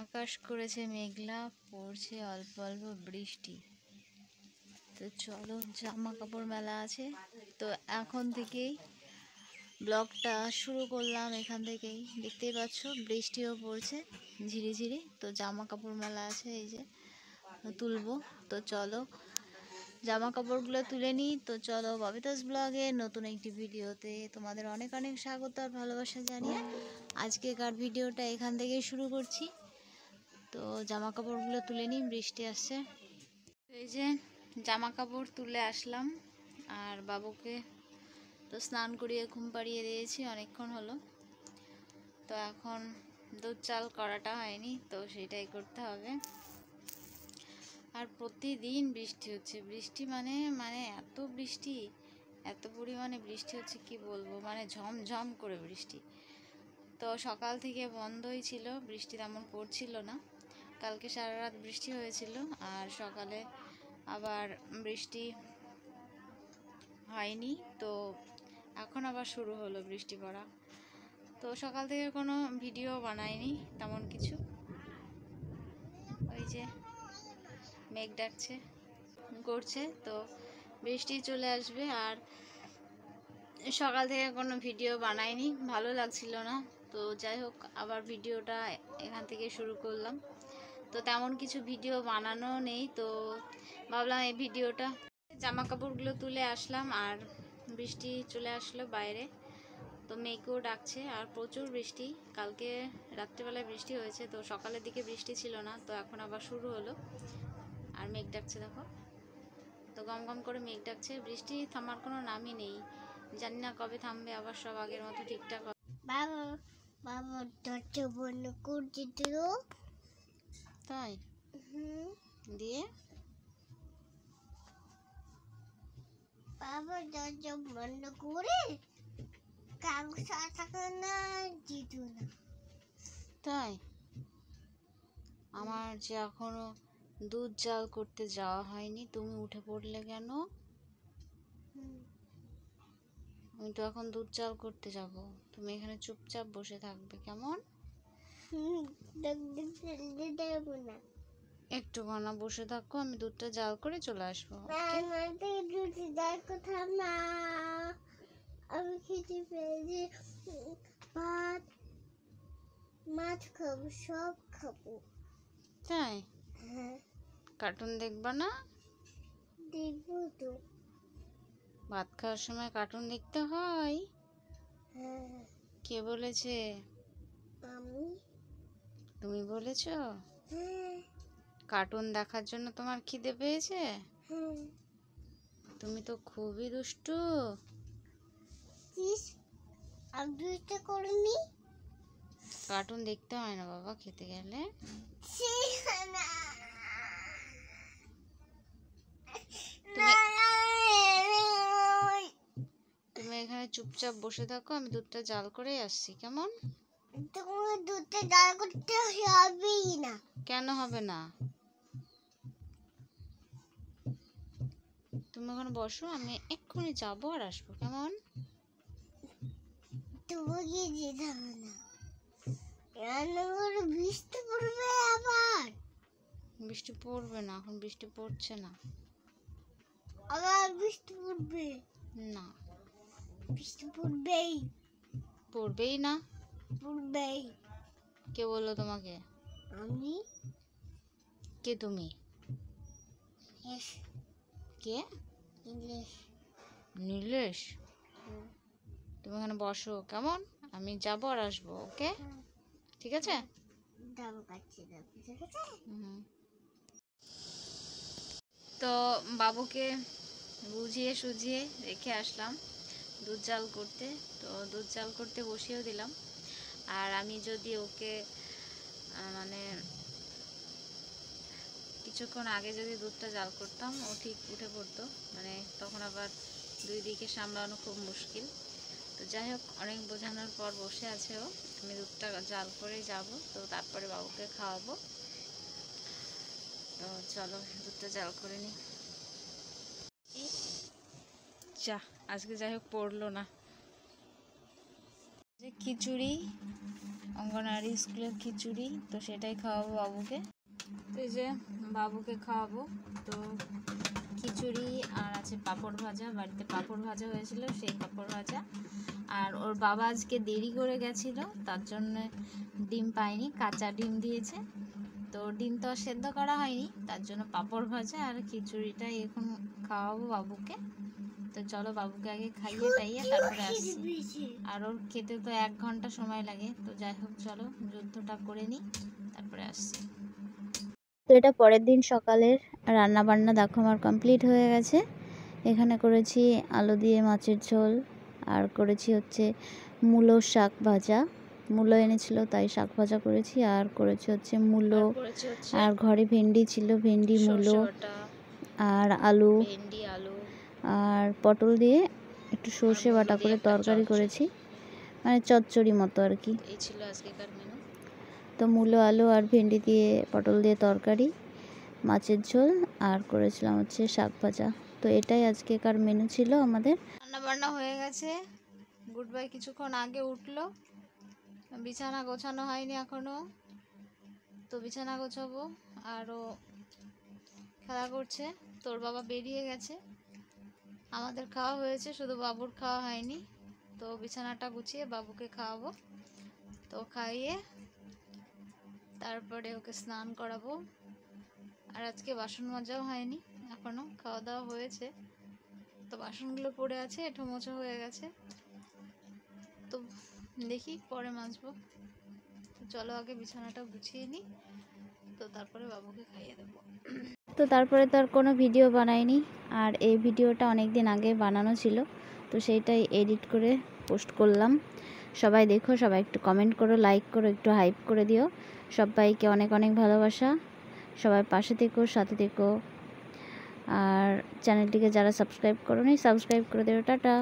আকাশ করেছে মেঘলা, পড়ছে অল্প অল্প বৃষ্টি। তো চলো, জামা কাপড় মেলা আছে, তো এখন থেকেই ব্লগটা শুরু করলাম। এখান থেকেই দেখতেই পাচ্ছ বৃষ্টিও পড়ছে ঝিরিঝিরি। তো জামা কাপড় মেলা আছে, এই যে তুলবো। তো চলো জামা কাপড়গুলো তুলে নিই। তো চলো ববিতাস ব্লগে নতুন একটি ভিডিওতে তোমাদের অনেক অনেক স্বাগত আর ভালোবাসা জানিয়ে আজকেকার ভিডিওটা এখান থেকেই শুরু করছি। তো জামা কাপড়গুলো তুলে নিই, বৃষ্টি আসছে। এই যে জামা কাপড় তুলে আসলাম, আর বাবুকে তো স্নান করিয়ে ঘুম পাড়িয়ে দিয়েছি অনেকক্ষণ হলো। তো এখন দুধ চাল করাটা হয়নি, তো সেটাই করতে হবে। আর প্রতিদিন বৃষ্টি হচ্ছে, বৃষ্টি মানে এত বৃষ্টি, এত পরিমাণে বৃষ্টি হচ্ছে কি বলবো, মানে ঝমঝম করে বৃষ্টি। তো সকাল থেকে বন্ধই ছিল, বৃষ্টি তেমন পড়ছিল না। কালকে সারা রাত বৃষ্টি হয়েছিল, আর সকালে আবার বৃষ্টি হয়নি। তো এখন আবার শুরু হলো বৃষ্টি পড়া। তো সকাল থেকে কোনো ভিডিও বানাইনি তেমন কিছু। ওই যে মেঘ ডাকছে করছে, তো বৃষ্টি চলে আসবে। আর সকাল থেকে কোনো ভিডিও বানাইনি, ভালো লাগছিল না। তো যাই হোক, আবার ভিডিওটা এখান থেকে শুরু করলাম। তো তেমন কিছু ভিডিও বানানো নেই, তো ভাবলাম এই ভিডিওটা। জামা কাপড়গুলো তুলে আসলাম, আর বৃষ্টি চলে আসলো বাইরে। তো মেঘও ডাকছে, আর প্রচুর বৃষ্টি। কালকে রাত্রিবেলায় বৃষ্টি হয়েছে, তো সকালের দিকে বৃষ্টি ছিল না, তো এখন আবার শুরু হলো। আর মেঘ ডাকছে দেখো, তো গম গম করে মেঘ ডাকছে। বৃষ্টি থামার কোনো নামই নেই, জানি না কবে থামবে, আবার সব আগের মতো ঠিকঠাক হবে। বাবা বাবা দরজা বন্ধ করে দিল। তাই দিয়ে বাবা দরজা বন্ধ করে কাগজ থাকে না দিত না। তাই আমার যে এখনো দুধ জাল করতে যাওয়া হয়নি, তুমি উঠে পড়লে কেন? আমি তো এখন দুধ জাল করতে যাব, তুমি এখানে চুপচাপ বসে থাকবে কেমন? দেবো না, একটু খানা বসে থাকো, আমি দুধটা জাল করে চলে আসবো। কথা না, আমি খেতে পেয়েছি। ভাত মাছ খাবো, সব খাবো। তাই হ্যাঁ কার্টুন দেখবা না? দেখবো তো। ভাত খাওয়ার সময় কার্টুন দেখতে হয়? হ্যাঁ কে বলেছে? আমি। তুমি বলেছো? হ্যাঁ কার্টুন দেখার জন্য তোমার খিদে পেয়েছে? হ্যাঁ। তুমি তো খুবই দুষ্টু। আমি দুইটা করিনি। কার্টুন দেখতে হয় না বাবা খেতে গেলে। তুমি এখানে চুপচাপ বসে থাকো, আমি দুধটা জাল করে আসছি কেমন? তুমি দুধটা জাল করতে হবেই না। কেন হবে না? তুমি ওখানে বসো, আমি এক্ষুনি যাবো আর আসবো কেমন? তোমাকে যেতে হবে না, রান্না করে বৃষ্টি পড়বে আবার। বৃষ্টি পড়বে না, এখন বৃষ্টি পড়ছে না। আবার বৃষ্টি পড়বে না, বৃষ্টি পড়বেই। পড়বেই না? পড়বেই। কে বললো তোমাকে? আমি। কে তুমি? কে? ইংলিশ। নীলেশ? তুমি এখানে বসো কেমন, আমি যাবো আর আসবো, ওকে? ঠিক আছে। তো বাবুকে বুঝিয়ে সুঝিয়ে রেখে আসলাম দুধ জাল করতে। তো দুধ জাল করতে বসিয়েও দিলাম। আর আমি যদি ওকে মানে কিছুক্ষণ আগে যদি দুধটা জাল করতাম, ও ঠিক উঠে পড়তো, মানে তখন আবার দুই দিকে সামলানো খুব মুশকিল। তো যাই হোক, অনেক বোঝানোর পর বসে আছে ও। আমি দুধটা জাল করে যাব, তো তারপরে বাবুকে খাওয়াবো। তো চলো দুধটা জাল করে নিই। যা, আজকে যাই হোক পড়লো না। যে খিচুড়ি, অঙ্গনওয়াড়ি স্কুলের খিচুড়ি, তো সেটাই খাওয়াবো বাবুকে। তো এই যে বাবুকে খাওয়াবো, তো খিচুড়ি আর আছে পাঁপড় ভাজা, বাড়িতে পাঁপড় ভাজা হয়েছিল, সেই পাঁপড় ভাজা। আর ওর বাবা আজকে দেরি করে গেছিলো, তার জন্য ডিম পায়নি, কাঁচা ডিম দিয়েছে। তো ডিম তো আর সেদ্ধ করা হয়নি, তার জন্য পাঁপড় ভাজা আর খিচুড়িটাই এখন খাওয়াবো বাবুকে। তো চলো বাবুকে আগে খাইয়ে টাইয়ে তারপরে আসছি। আর ওর খেতে তো 1 ঘন্টা সময় লাগে। তো যাই হোক, চলো যুদ্ধটা করে নিই, তারপরে আসছি। তো এটা পরের দিন সকালের রান্না বান্না দেখো আমার কমপ্লিট হয়ে গেছে। এখানে করেছি আলু দিয়ে মাছের ঝোল, আর করেছি হচ্ছে মূলো শাক ভাজা। মূলো এনেছিল তাই শাক ভাজা করেছি, আর করেছি হচ্ছে মূলো, আর ঘরে ভেন্ডি ছিল, ভেন্ডি মূলো আর আলু, ভেন্ডি আলু আর পটল দিয়ে একটু সর্ষে বাটা করে তরকারি করেছি, মানে চচ্চড়ি মতো আর কি। এই ছিল আজকেকার মেনু। তো মূলো আলু আর ভেন্ডি দিয়ে পটল দিয়ে তরকারি, মাছের ঝোল, আর করেছিলাম হচ্ছে শাক ভাজা। তো এটাই আজকেকার মেনু ছিল আমাদের। রান্না বান্না হয়ে গেছে। গুড বাই কিছুক্ষণ আগে উঠলো, বিছানা গোছানো হয়নি এখনো, তো বিছানা গোছাবো। আরও খেলা করছে, তোর বাবা বেরিয়ে গেছে। আমাদের খাওয়া হয়েছে, শুধু বাবুর খাওয়া হয়নি। তো বিছানাটা গুছিয়ে বাবুকে খাওয়াবো, তো খাইয়ে তারপরে ওকে স্নান করাবো। আর আজকে বাসন মাজাও হয়নি এখনো, খাওয়া দাওয়া হয়েছে, তো বাসনগুলো পড়ে আছে, এঁঠো মোছা হয়ে গেছে, তো দেখি পরে মাজবো। তো চলো আগে বিছানাটা গুছিয়ে নিই, তো তারপরে বাবুকে খাইয়ে দেবো। তো তারপরে তো আর কোনো ভিডিও বানাইনি, আর এই ভিডিওটা অনেক দিন আগে বানানো ছিল, তো সেইটাই এডিট করে পোস্ট করলাম। সবাই দেখো, সবাই একটু কমেন্ট করো, লাইক করো, একটু হাইপ করে দিও। সবাইকে অনেক অনেক ভালোবাসা, সবাই পাশে থেকো, সাথে থেকো। আর চ্যানেলটিকে যারা সাবস্ক্রাইব করোনি সাবস্ক্রাইব করে দিও। টাটা।